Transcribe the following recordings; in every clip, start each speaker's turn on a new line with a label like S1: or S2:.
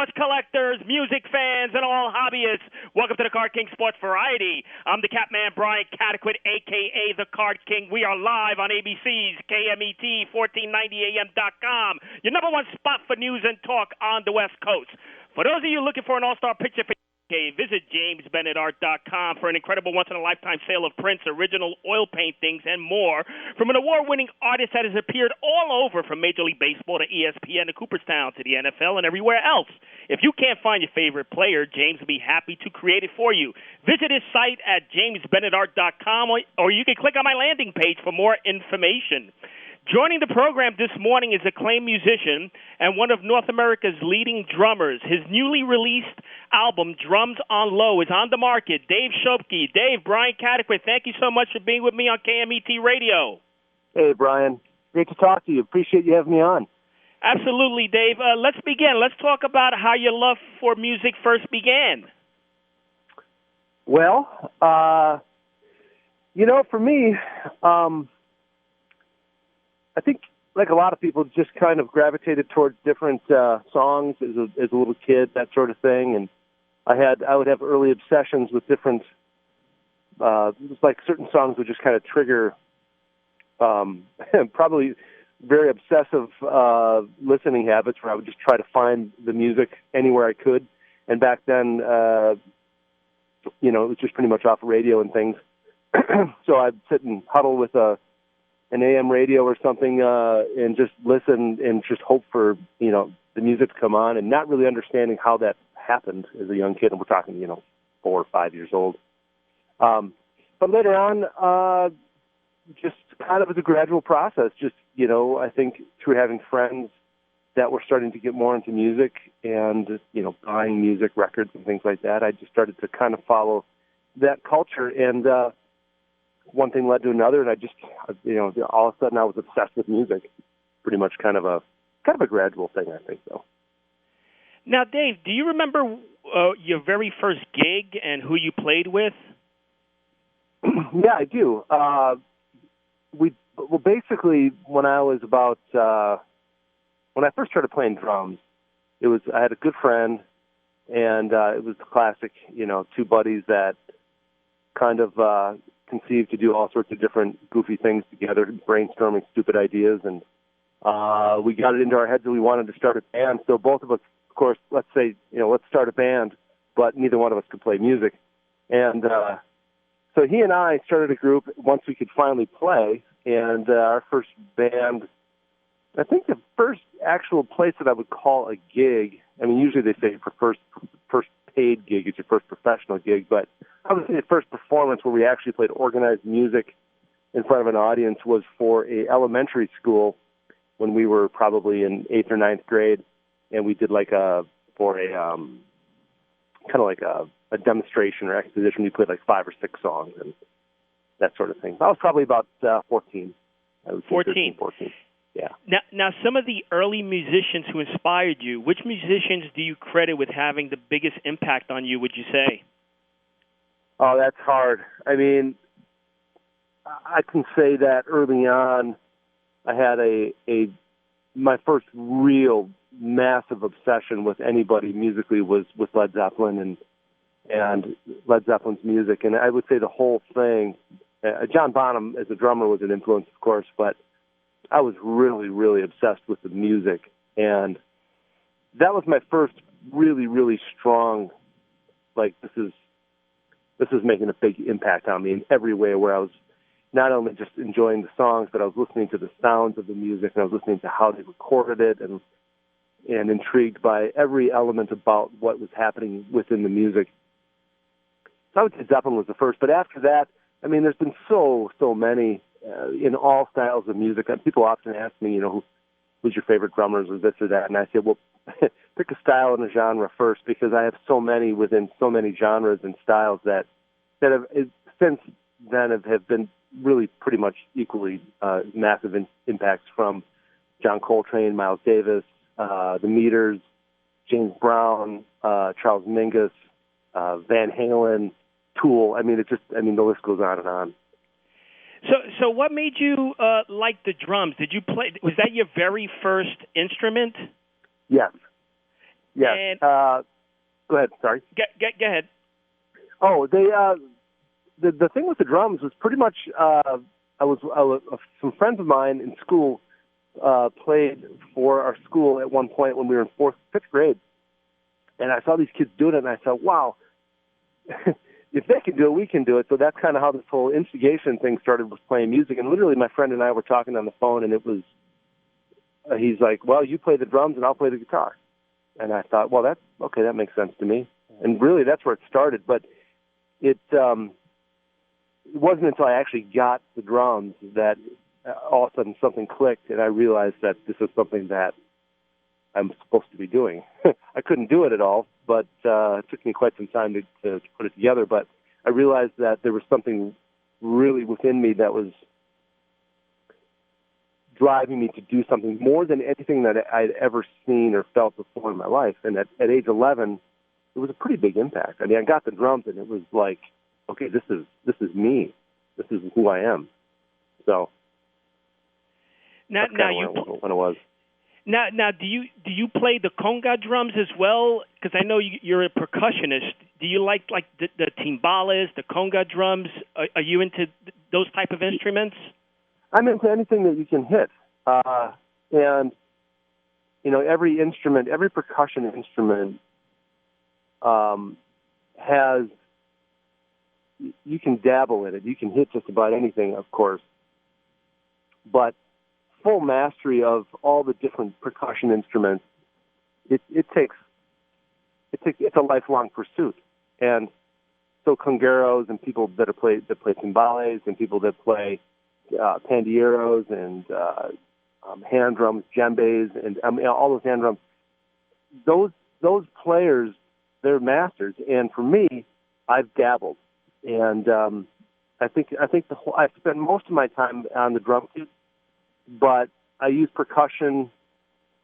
S1: sports collectors, music fans, and all hobbyists. Welcome to the Card King Sports Variety. I'm the Catman Brian Cataquet, a.k.a. the Card King. We are live on ABC's KMET 1490am.com, your number one spot for news and talk on the West Coast. For those of you looking for an all-star picture for visit JamesBennettArt.com for an incredible once-in-a-lifetime sale of prints, original oil paintings, and more from an award-winning artist that has appeared all over, from Major League Baseball to ESPN to Cooperstown to the NFL and everywhere else. If you can't find your favorite player, James will be happy to create it for you. Visit his site at JamesBennettArt.com, or you can click on my landing page for more information. Joining the program this morning is acclaimed musician and one of North America's leading drummers. His newly released album, Drums on Low, is on the market. Dave Schoepke. Dave, Brian Cataquet, thank you so much for being with me on KMET Radio.
S2: Hey, Brian. Great to talk to you. Appreciate you having me on.
S1: Absolutely, Dave. Let's begin. Let's talk about how your love for music first began.
S2: Well, for me, I think, like a lot of people, just kind of gravitated towards different songs as a little kid, that sort of thing. And I would have early obsessions with different, like certain songs would just kind of trigger probably very obsessive listening habits, where I would just try to find the music anywhere I could. And back then, it was just pretty much off radio and things. So I'd sit and huddle with an AM radio or something, and just listen and just hope for, the music to come on, and not really understanding how that happened as a young kid. And we're talking, 4 or 5 years old. But later on, just kind of as a gradual process, just, I think through having friends that were starting to get more into music and, buying music records and things like that, I just started to kind of follow that culture. And, one thing led to another, and I just, all of a sudden I was obsessed with music. Pretty much kind of a gradual thing, I think, though.
S1: Now, Dave, do you remember your very first gig and who you played with?
S2: Yeah, I do. Basically, when I was about, when I first started playing drums, I had a good friend, and it was the classic, two buddies that kind of conceived to do all sorts of different goofy things together, brainstorming stupid ideas, and we got it into our heads that we wanted to start a band. So both of us, of course, let's say, let's start a band, but neither one of us could play music. And so he and I started a group once we could finally play, and our first band, I think the first actual place that I would call a gig, I mean, usually they say for first paid gig is your first professional gig, but I would say the first performance where we actually played organized music in front of an audience was for a elementary school when we were probably in 8th or 9th grade, and we did a demonstration or exposition. We played like 5 or 6 songs and that sort of thing. I was probably about 14. I was
S1: 14.
S2: 14. Yeah.
S1: Now, some of the early musicians who inspired you, which musicians do you credit with having the biggest impact on you, would you say?
S2: Oh, that's hard. I mean, I can say that early on, I had my first real massive obsession with anybody musically was with Led Zeppelin and Led Zeppelin's music. And I would say the whole thing, John Bonham as a drummer was an influence, of course, but I was really, really obsessed with the music. And that was my first really, really strong, this is making a big impact on me in every way, where I was not only just enjoying the songs, but I was listening to the sounds of the music, and I was listening to how they recorded it, and intrigued by every element about what was happening within the music. So I would say Zeppelin was the first, but after that, I mean, there's been so many in all styles of music. And people often ask me, who's your favorite drummers or this or that, and I say, well, pick a style and a genre first, because I have so many within so many genres and styles that have since then have been really pretty much equally massive impacts, from John Coltrane, Miles Davis, the Meters, James Brown, Charles Mingus, Van Halen, Tool. I mean, the list goes on and on.
S1: So what made you like the drums? Did you play? Was that your very first instrument?
S2: Yes. Yeah.
S1: And
S2: Go ahead. Sorry.
S1: Go ahead.
S2: Oh, the thing with the drums was pretty much some friends of mine in school played for our school at one point when we were in fifth grade, and I saw these kids doing it, and I thought, wow, if they can do it, we can do it. So that's kind of how this whole instigation thing started, was playing music. And literally, my friend and I were talking on the phone, and it was he's like, well, you play the drums and I'll play the guitar. And I thought, well, that makes sense to me. And really, that's where it started. But it wasn't until I actually got the drums that all of a sudden something clicked, and I realized that this is something that I'm supposed to be doing. I couldn't do it at all, but it took me quite some time to put it together. But I realized that there was something really within me that was driving me to do something more than anything that I'd ever seen or felt before in my life. And at age 11, it was a pretty big impact. I mean, I got the drums, and it was like, okay, this is me. This is who I am. So
S1: now
S2: when it was.
S1: Now, do you play the conga drums as well? Because I know you're a percussionist. Do you like the timbales, the conga drums? Are you into those type of instruments?
S2: I'm into anything that you can hit, and every instrument, every percussion instrument has. You can dabble in it. You can hit just about anything, of course, but full mastery of all the different percussion instruments, it's a lifelong pursuit. And so congueros and people that play timbales and people that play pandilleros and hand drums, djembes, and all those hand drums. Those players, they're masters. And for me, I've dabbled, and I think I've spent most of my time on the drum kit, but I use percussion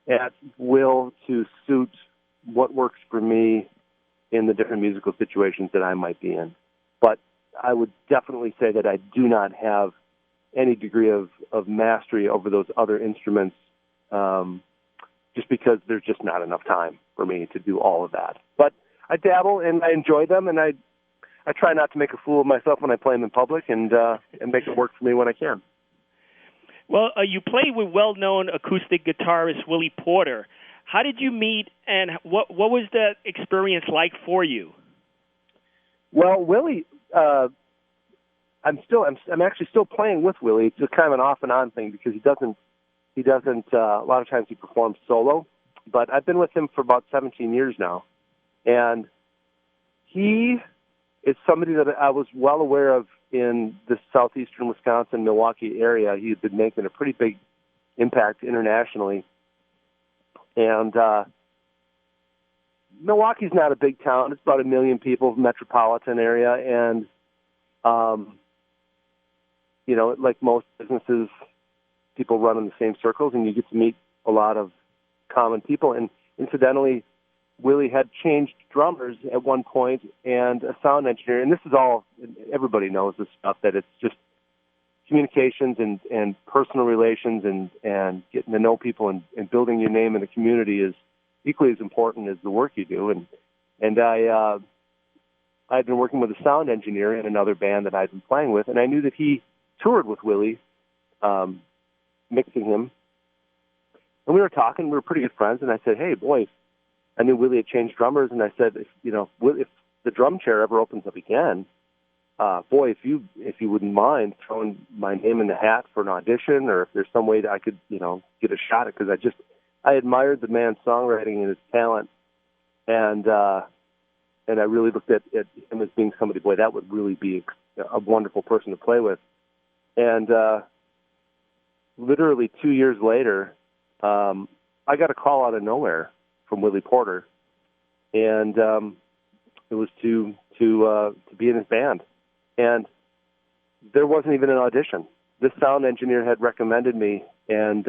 S2: at will to suit what works for me in the different musical situations that I might be in. But I would definitely say that I do not have any degree of mastery over those other instruments, just because there's just not enough time for me to do all of that. But I dabble, and I enjoy them, and I try not to make a fool of myself when I play them in public, and make it work for me when I can.
S1: Well, you played with well-known acoustic guitarist Willy Porter. How did you meet, and what was that experience like for you? Well,
S2: Willie, I'm actually still playing with Willie. It's just kind of an off and on thing because he doesn't. A lot of times he performs solo, but I've been with him for about 17 years now, and he is somebody that I was well aware of in the southeastern Wisconsin, Milwaukee area. He had been making a pretty big impact internationally. And Milwaukee's not a big town. It's about 1 million people, metropolitan area. And, like most businesses, people run in the same circles, and you get to meet a lot of common people. And incidentally, Willie had changed drummers at one point and a sound engineer. And this is all, everybody knows this stuff, that it's just communications and personal relations and getting to know people and building your name in the community is equally as important as the work you do. And I'd been working with a sound engineer in another band that I'd been playing with, and I knew that he toured with Willie, mixing him. And we were talking, we were pretty good friends, and I said, hey, boy, I knew Willie had changed drummers, and I said, if the drum chair ever opens up again, boy, if you wouldn't mind throwing my name in the hat for an audition, or if there's some way that I could, get a shot at, because I admired the man's songwriting and his talent, and I really looked at him as being somebody, boy, that would really be a wonderful person to play with. And literally 2 years later, I got a call out of nowhere from Willy Porter, and it was to be in his band. And there wasn't even an audition. This sound engineer had recommended me, and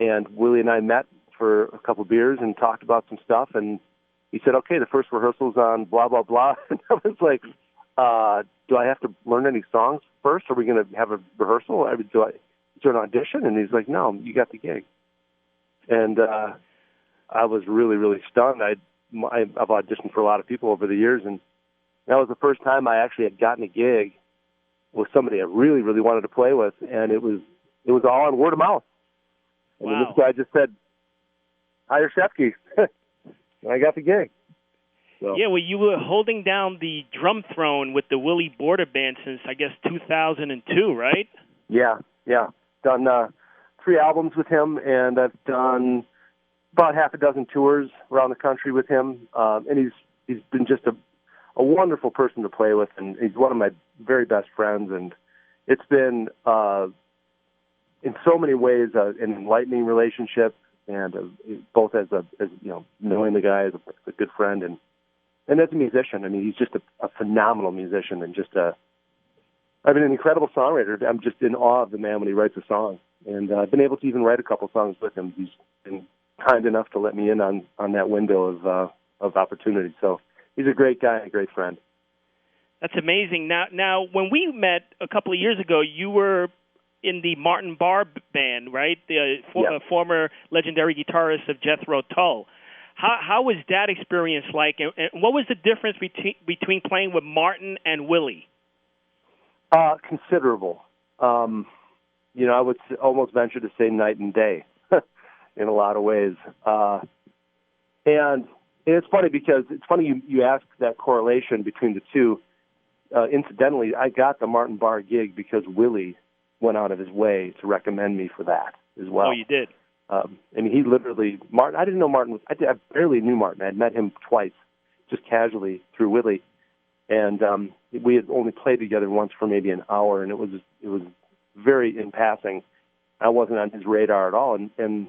S2: Willie and I met for a couple of beers and talked about some stuff, and he said, okay, the first rehearsal's on blah, blah, blah. And I was like, do I have to learn any songs first? Are we going to have a rehearsal? Is there an audition? And he's like, no, you got the gig. And I was really, really stunned. I've auditioned for a lot of people over the years, and that was the first time I actually had gotten a gig with somebody I really, really wanted to play with, and it was all on word of mouth. And
S1: wow.
S2: then this guy just said, "Hire Schoepke," and I got the gig. So.
S1: Yeah, well, you were holding down the drum throne with the Willy Porter Band since, I guess, 2002, right?
S2: Yeah. Done 3 albums with him, and I've done about half a dozen tours around the country with him. And he's been just a wonderful person to play with, and he's one of my very best friends. And it's been, in so many ways, an enlightening relationship, and both as knowing the guy as a good friend and as a musician. I mean, he's just a phenomenal musician and an incredible songwriter. I'm just in awe of the man when he writes a song. And I've been able to even write a couple songs with him. He's been kind enough to let me in on that window of opportunity. So he's a great guy and a great friend.
S1: That's amazing. Now, when we met a couple of years ago, you were in the Martin Barb band, right? The former legendary guitarist of Jethro Tull. How was that experience like, and what was the difference between playing with Martin and Willie?
S2: Considerable. I would almost venture to say night and day in a lot of ways. And it's funny because you ask that correlation between the two. Incidentally, I got the Martin Barb gig because Willie went out of his way to recommend me for that as well.
S1: Oh, you did?
S2: He literally, Martin, I didn't know Martin. I barely knew Martin. I had met him twice, just casually through Willie. And we had only played together once for maybe an hour, and it was very in passing. I wasn't on his radar at all. And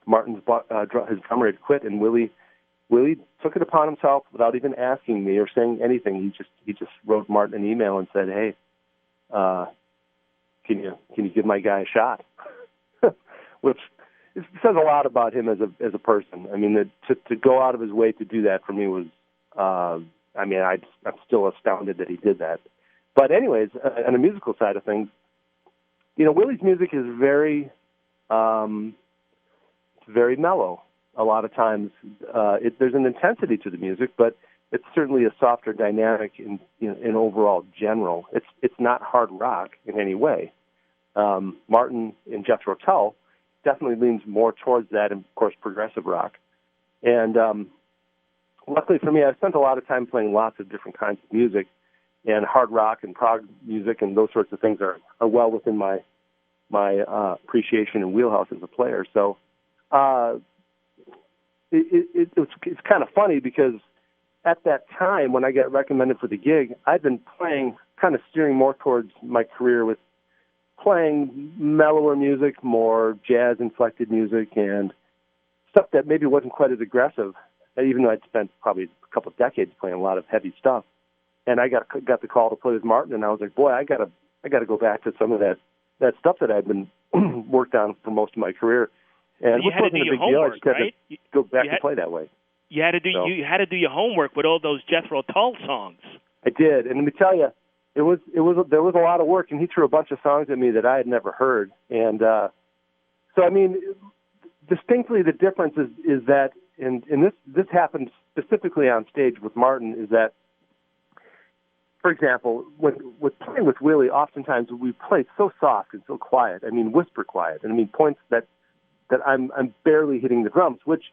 S2: Martin's his drummer had quit, and Willie took it upon himself without even asking me or saying anything. He just wrote Martin an email and said, "Hey, can you give my guy a shot?" Which says a lot about him as a person. I mean, to go out of his way to do that for me was, I'm still astounded that he did that. But anyways, on the musical side of things, Willie's music is very mellow. A lot of times, there's an intensity to the music, but it's certainly a softer dynamic in overall general. It's not hard rock in any way. Martin and Jethro Tull definitely leans more towards that, and of course progressive rock. And luckily for me, I spent a lot of time playing lots of different kinds of music, and hard rock and prog music and those sorts of things are well within my appreciation and wheelhouse as a player. So it's kind of funny because at that time when I got recommended for the gig, I'd been playing, kind of steering more towards my career with playing mellower music, more jazz-inflected music, and stuff that maybe wasn't quite as aggressive, even though I'd spent probably a couple of decades playing a lot of heavy stuff. And I got the call to play with Martin, and I was like, boy, I gotta go back to some of that stuff that I'd been worked on for most of my career. And
S1: you
S2: it
S1: had
S2: wasn't
S1: to do
S2: a
S1: your
S2: big
S1: homework,
S2: deal. I just
S1: right?
S2: had to go back to play that way.
S1: You had to do your homework with all those Jethro Tull songs.
S2: I did, and let me tell you, there was a lot of work, and he threw a bunch of songs at me that I had never heard. And so, I mean, distinctly the difference is that, and this happened specifically on stage with Martin, is that, for example, with playing with Willie, oftentimes we play so soft and so quiet. I mean, whisper quiet. And I mean, points that I'm barely hitting the drums, which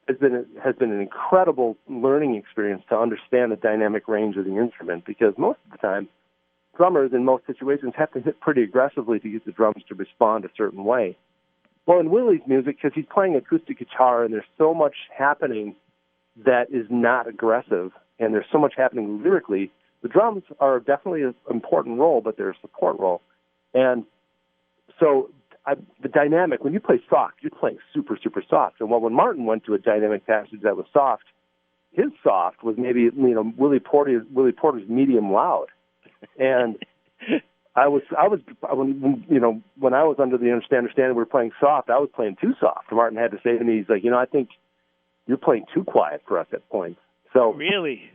S2: has been an incredible learning experience to understand the dynamic range of the instrument, because most of the time, drummers in most situations have to hit pretty aggressively to get the drums to respond a certain way. Well, in Willie's music, because he's playing acoustic guitar and there's so much happening that is not aggressive, and there's so much happening lyrically, the drums are definitely an important role, but they're a support role. And so the dynamic, when you play soft, you're playing super, super soft. And when Martin went to a dynamic passage that was soft, his soft was maybe, Willy Porter's medium loud. And when I was under the understanding we were playing soft, I was playing too soft. And Martin had to say to me, he's like, I think you're playing too quiet for us at points. So really,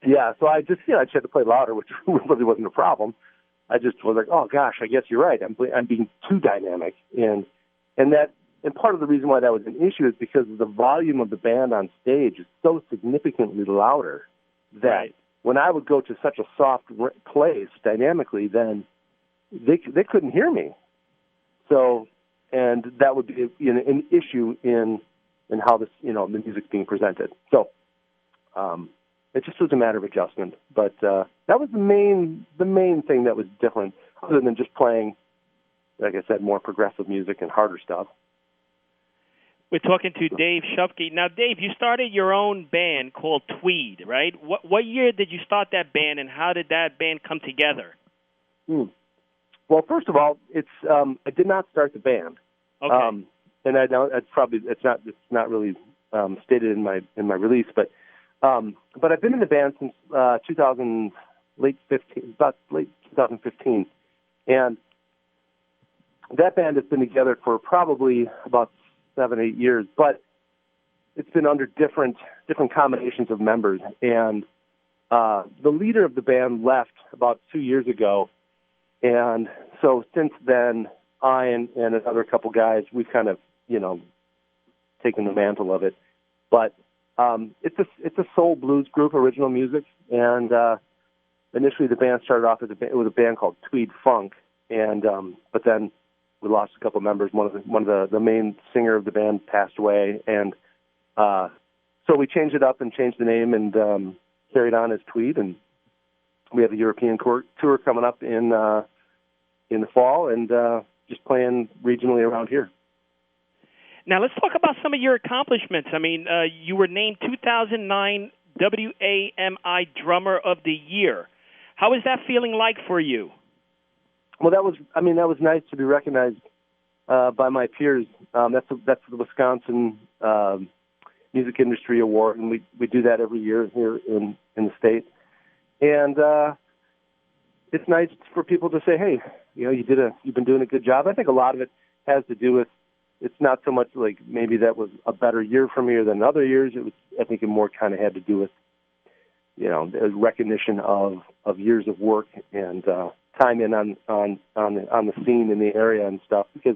S2: yeah. So I just had to play louder, which really wasn't a problem. I just was like, oh gosh, I guess you're right. I'm being too dynamic, and that and part of the reason why that was an issue is because the volume of the band on stage is so significantly louder that
S1: right.
S2: when I would go to such a soft place dynamically, then they couldn't hear me. So, and that would be an issue in how this, the music's being presented. So, it just was a matter of adjustment. But that was the main thing that was different, other than just playing, like I said, more progressive music and harder stuff.
S1: We're talking to Dave Schoepke. Now, Dave, you started your own band called Tweed, right? What year did you start that band, and how did that band come together?
S2: Well, first of all, it's I did not start the band.
S1: Okay.
S2: And I know it's not really stated in my release, but I've been in the band since late 2015, and that band has been together for probably about 7-8 years, but it's been under different combinations of members. And the leader of the band left about 2 years ago, and so since then, I and another couple guys, we've kind of taken the mantle of it. But it's a soul blues group, original music, and initially the band started off with a band called Tweed Funk, and but then we lost a couple members. One of the main singer of the band passed away, and so we changed it up and changed the name and carried on as Tweed. And we have a European tour coming up in the fall, and just playing regionally around here.
S1: Now let's talk about some of your accomplishments. I mean, you were named 2009 WAMI Drummer of the Year. How is that feeling like for you?
S2: Well, that was nice to be recognized by my peers. That's the Wisconsin Music Industry Award, and we do that every year here in the state. And it's nice for people to say, "Hey, you've been doing a good job." I think a lot of it has to do with, it's not so much like maybe that was a better year for me than other years. I think it more kind of had to do with the recognition of years of work and time in on the scene in the area and stuff, because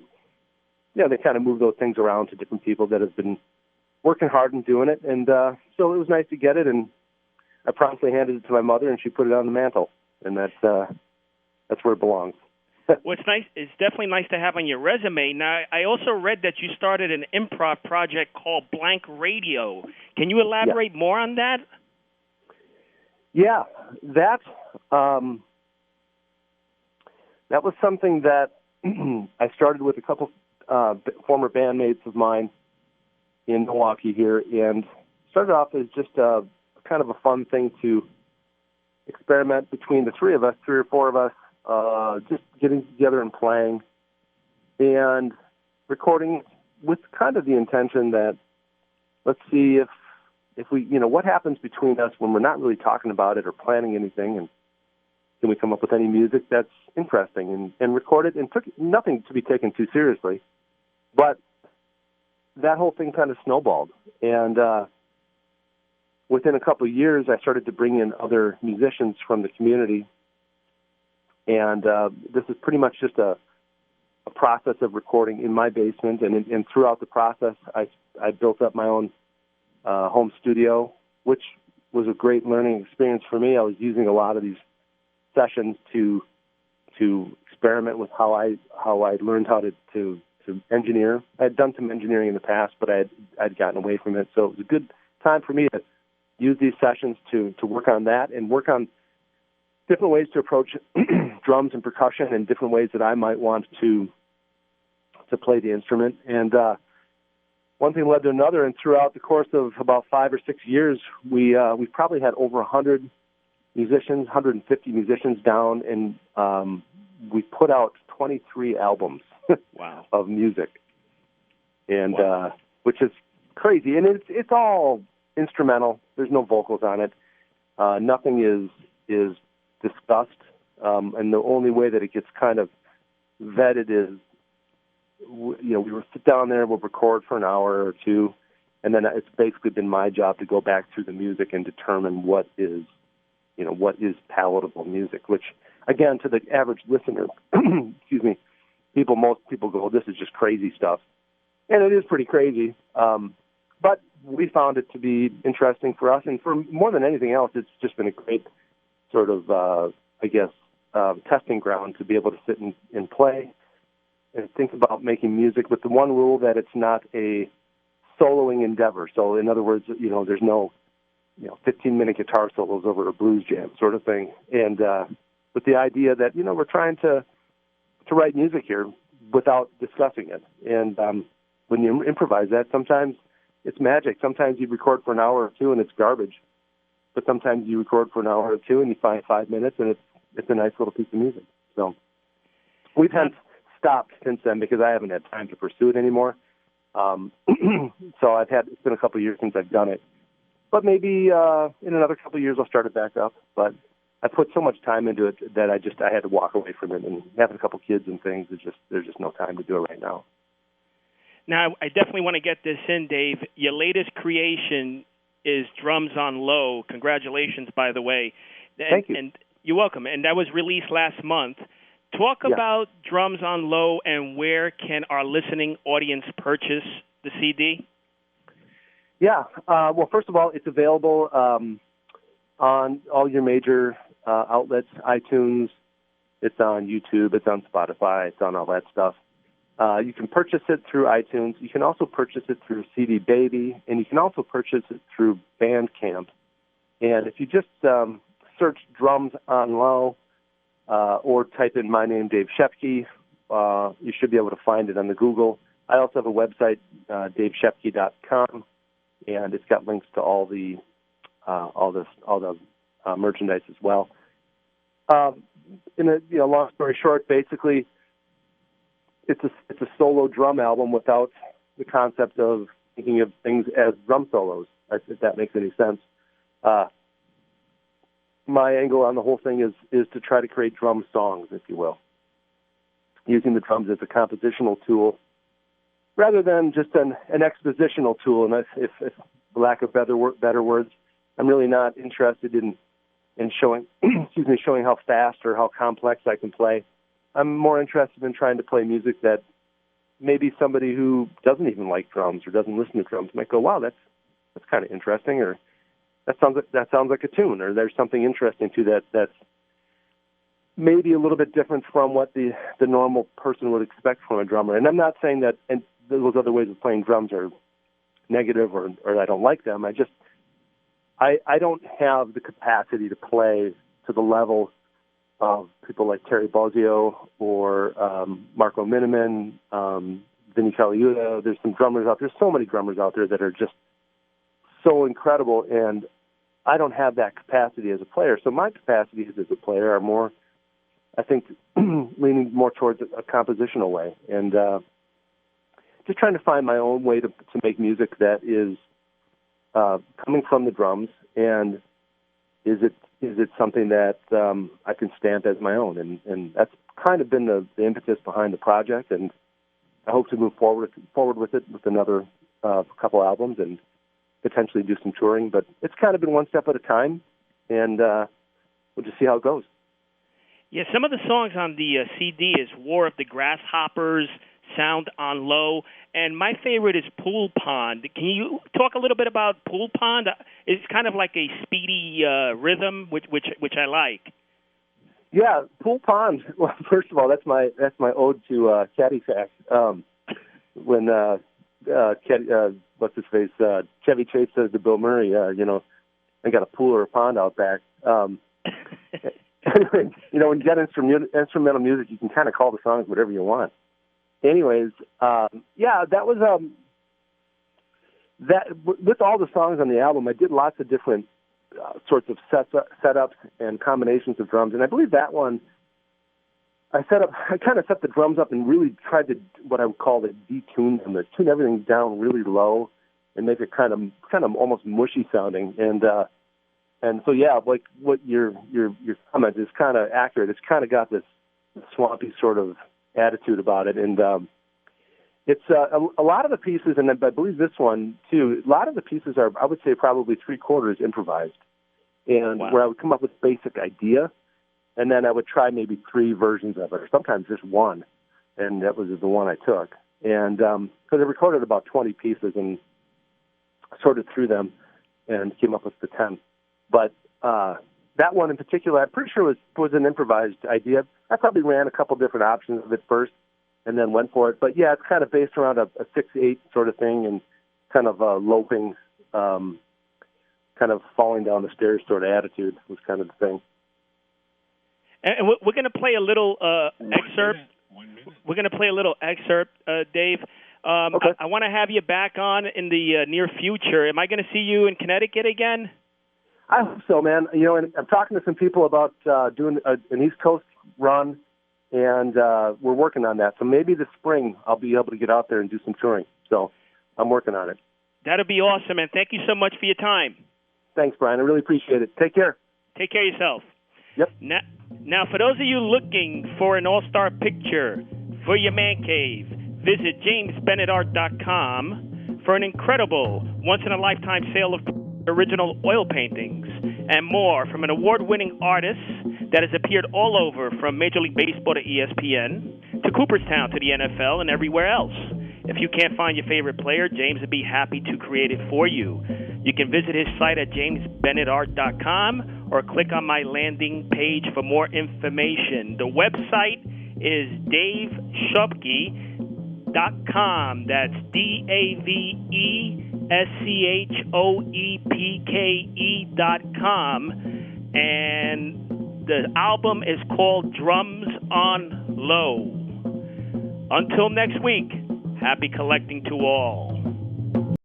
S2: they kind of move those things around to different people that have been working hard and doing it. And so it was nice to get it, and I promptly handed it to my mother, and she put it on the mantle, and that's where it belongs.
S1: Well, it's nice. It's definitely nice to have on your resume. Now, I also read that you started an improv project called Blank Radio. Can you elaborate more on that?
S2: Yeah, that was something that I started with a couple former bandmates of mine in Milwaukee here, and started off as just kind of a fun thing to experiment between the three or four of us, just getting together and playing and recording with kind of the intention that, let's see if we, what happens between us when we're not really talking about it or planning anything, and can we come up with any music that's interesting and record it, and took nothing to be taken too seriously. But that whole thing kind of snowballed, and within a couple of years, I started to bring in other musicians from the community, and this is pretty much just a process of recording in my basement, and throughout the process, I built up my own home studio, which was a great learning experience for me. I was using a lot of these sessions to experiment with how I learned how to engineer. I had done some engineering in the past, but I'd gotten away from it, so it was a good time for me to use these sessions to work on that and work on different ways to approach drums and percussion, and different ways that I might want to play the instrument. And one thing led to another, and throughout the course of about 5 or 6 years, we probably had over 100 musicians, 150 musicians down, and we put out 23 albums
S1: wow.
S2: of music, and
S1: wow.
S2: Which is crazy. And it's all instrumental. There's no vocals on it. Nothing is discussed, and the only way that it gets kind of vetted is, we will sit down there, we'll record for an hour or two, and then it's basically been my job to go back through the music and determine what is palatable music, which, again, to the average listener, excuse me, most people go, this is just crazy stuff. And it is pretty crazy. But we found it to be interesting for us. And for more than anything else, it's just been a great sort of, testing ground to be able to sit and play and think about making music with the one rule that it's not a soloing endeavor. So in other words, there's no, 15-minute guitar solos over a blues jam sort of thing. And with the idea that, we're trying to write music here without discussing it. And when you improvise that, sometimes it's magic. Sometimes you record for an hour or two and it's garbage. But sometimes you record for an hour or two and you find 5 minutes and it's a nice little piece of music. So we've stopped since then because I haven't had time to pursue it anymore. So it's been a couple of years since I've done it. But maybe in another couple of years I'll start it back up. But I put so much time into it that I had to walk away from it. And having a couple kids and things, there's just no time to do it right now.
S1: Now, I definitely want to get this in, Dave. Your latest creation is Drums on Low. Congratulations, by the way.
S2: Thank you.
S1: And you're welcome. And that was released last month. Talk about Drums on Low and where can our listening audience purchase the CD?
S2: Yeah. Well, first of all, it's available on all your major outlets, iTunes. It's on YouTube. It's on Spotify. It's on all that stuff. You can purchase it through iTunes. You can also purchase it through CD Baby, and you can also purchase it through Bandcamp. And if you just search Drums on Low or type in my name, Dave Schoepke, you should be able to find it on the Google. I also have a website, daveschoepke.com, and it's got links to all the merchandise as well. In a long story short, basically, it's a solo drum album without the concept of thinking of things as drum solos, if that makes any sense. My angle on the whole thing is to try to create drum songs, if you will, using the drums as a compositional tool rather than just an expositional tool. And if for lack of better words, I'm really not interested in showing showing how fast or how complex I can play. I'm more interested in trying to play music that maybe somebody who doesn't even like drums or doesn't listen to drums might go, wow, that's kind of interesting, or that sounds like a tune, or there's something interesting to that that's maybe a little bit different from what the normal person would expect from a drummer. And I'm not saying that and those other ways of playing drums are negative or I don't like them. I don't have the capacity to play to the level of people like Terry Bozzio or Marco Miniman, Vinnie Caliuta. There's some drummers out there. There's so many drummers out there that are just so incredible, and I don't have that capacity as a player. So my capacities as a player are more, I think, leaning more towards a compositional way, and just trying to find my own way to make music that is coming from the drums, and is it something that I can stamp as my own? And that's kind of been the impetus behind the project, and I hope to move forward with it with another couple albums and potentially do some touring. But it's kind of been one step at a time, and we'll just see how it goes.
S1: Yeah, some of the songs on the CD is War of the Grasshoppers, Sound on Low, and my favorite is Pool Pond. Can you talk a little bit about Pool Pond? It's kind of like a speedy rhythm, which I like.
S2: Yeah, Pool Pond. Well, first of all, that's my ode to Cataquet. When what's his face? Chevy Chase says to Bill Murray, I got a pool or a pond out back. Anyway, when you got instrumental music, you can kind of call the songs whatever you want. Anyways, that was that. With all the songs on the album, I did lots of different sorts of setups and combinations of drums, and I believe that one I kind of set the drums up and really tried to what I would call detune them, to tune everything down really low and make it kind of almost mushy sounding. And so yeah, like what your comment is kind of accurate. It's kind of got this swampy sort of attitude about it, and it's a lot of the pieces, and I believe this one too. A lot of the pieces are, I would say, probably 3/4 improvised, and
S1: wow.
S2: Where I would come up with a basic idea, and then I would try maybe 3 versions of it, or sometimes just one, and that was the one I took. And because I recorded about 20 pieces and sorted through them and came up with the 10. But that one in particular, I'm pretty sure was an improvised idea. I probably ran a couple different options of it first and then went for it. But yeah, it's kind of based around a 6/8 sort of thing and kind of a loping, kind of falling down the stairs sort of attitude was kind of the thing.
S1: And we're going to play a little excerpt. 1 minute. We're going to play a little excerpt, Dave.
S2: Okay.
S1: I want to have you back on in the near future. Am I going to see you in Connecticut again?
S2: I hope so, man. You know, and I'm talking to some people about doing an East Coast run, and we're working on that. So maybe this spring I'll be able to get out there and do some touring. So I'm working on it.
S1: That'll be awesome, and thank you so much for your time.
S2: Thanks, Brian. I really appreciate it. Take care.
S1: Take care of yourself.
S2: Yep.
S1: Now, for those of you looking for an all-star picture for your man cave, visit jamesbennettart.com for an incredible once-in-a-lifetime sale of original oil paintings and more from an award-winning artist that has appeared all over, from Major League Baseball to ESPN to Cooperstown to the NFL and everywhere else. If you can't find your favorite player, James would be happy to create it for you. You can visit his site at jamesbennettart.com or click on my landing page for more information. The website is daveschoepke.com. That's DAVESCHOEPKE.com. And the album is called Drums on Low. Until next week, happy collecting to all.